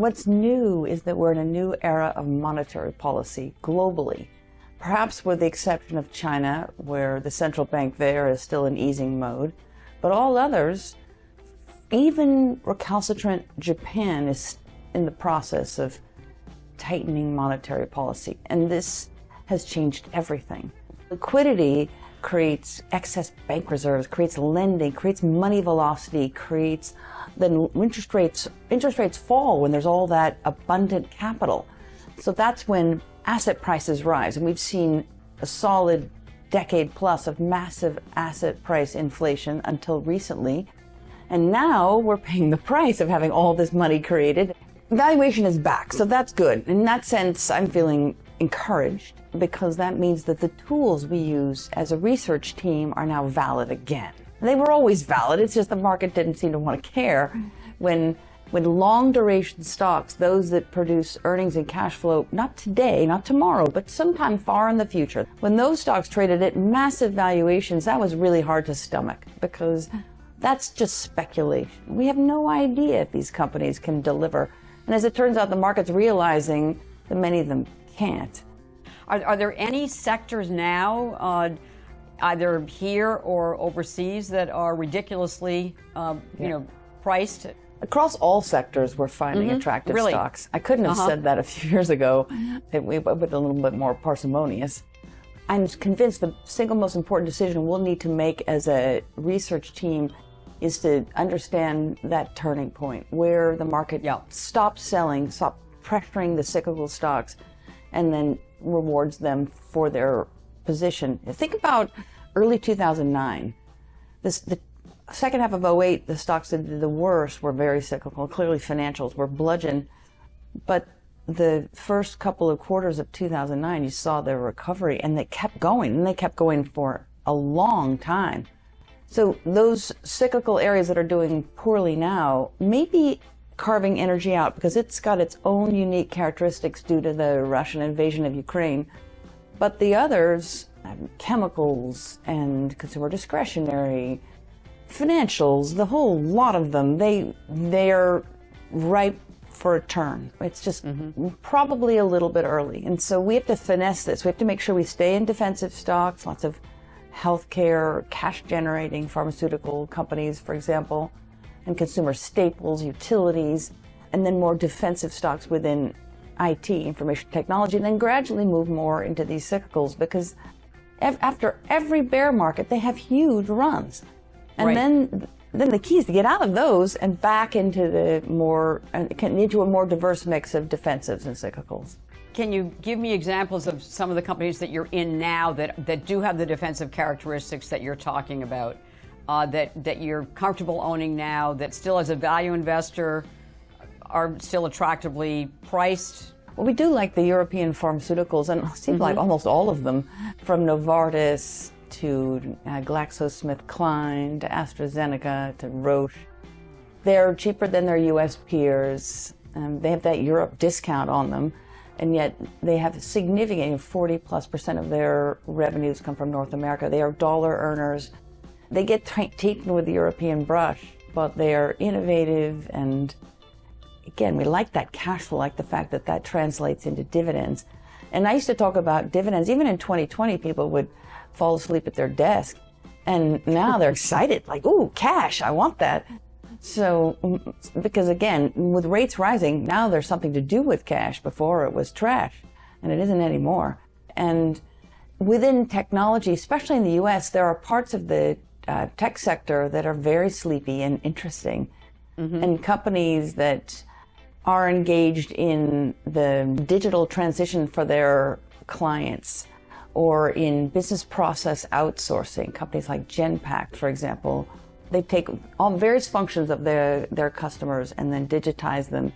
What's new is that we're in a new era of monetary policy globally, perhaps with the exception of China, where the central bank there is still in easing mode. But all others, even recalcitrant Japan, is in the process of tightening monetary policy. And this has changed everything. Liquidity creates excess bank reserves, creates lending, creates money velocity, creates then interest rates fall when there's all that abundant capital. So that's when asset prices rise. And we've seen a solid decade plus of massive asset price inflation until recently. And now we're paying the price of having all this money created. Valuation is back, so that's good. In that sense, I'm feeling encouraged because that means that the tools we use as a research team are now valid again. They were always valid, it's just the market didn't seem to want to care. When long duration stocks, those that produce earnings and cash flow, not today, not tomorrow, but sometime far in the future, when those stocks traded at massive valuations, that was really hard to stomach because that's just speculation. We have no idea if these companies can deliver. And as it turns out, the market's realizing that many of them can't. Are there any sectors now, either here or overseas, that are ridiculously, priced? Across all sectors, we're finding attractive stocks. I couldn't have said that a few years ago. We were a little bit more parsimonious. I'm convinced the single most important decision we'll need to make as a research team is to understand that turning point where the market stops selling, stops pressuring the cyclical stocks, and then rewards them for their position. Think about early 2009. The second half of 08, the stocks that did the worst were very cyclical. Clearly financials were bludgeoned. But the first couple of quarters of 2009, you saw their recovery, and they kept going, and they kept going for a long time. So those cyclical areas that are doing poorly now may be carving energy out because it's got its own unique characteristics due to the Russian invasion of Ukraine. But the others, chemicals and consumer discretionary, financials, the whole lot of them, they're ripe for a turn. It's just probably a little bit early. And so we have to finesse this. We have to make sure we stay in defensive stocks, lots of healthcare, cash-generating pharmaceutical companies, for example, and consumer staples, utilities, and then more defensive stocks within IT, information technology, and then gradually move more into these cyclicals because after every bear market, they have huge runs. And then the key is to get out of those and back into into a more diverse mix of defensives and cyclicals. Can you give me examples of some of the companies that you're in now that do have the defensive characteristics that you're talking about, that you're comfortable owning now, that still as a value investor are still attractively priced? Well, we do like the European pharmaceuticals, and it seems like almost all of them, from Novartis to GlaxoSmithKline to AstraZeneca to Roche. They're cheaper than their U.S. peers. They have that Europe discount on them, and yet they have significant 40+% of their revenues come from North America. They are dollar earners. They get taken with the European brush, but they are innovative, and again, we like that cash flow, like the fact that that translates into dividends. And I used to talk about dividends. Even in 2020, people would fall asleep at their desk, and now they're excited, like, ooh, cash, I want that. So, because again, with rates rising, now there's something to do with cash. Before it was trash, and it isn't anymore. And within technology, especially in the US, there are parts of the tech sector that are very sleepy and interesting. And companies that are engaged in the digital transition for their clients or in business process outsourcing, companies like Genpact, for example. They take all various functions of their customers and then digitize them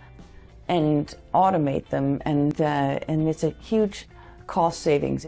and automate them, and it's a huge cost savings.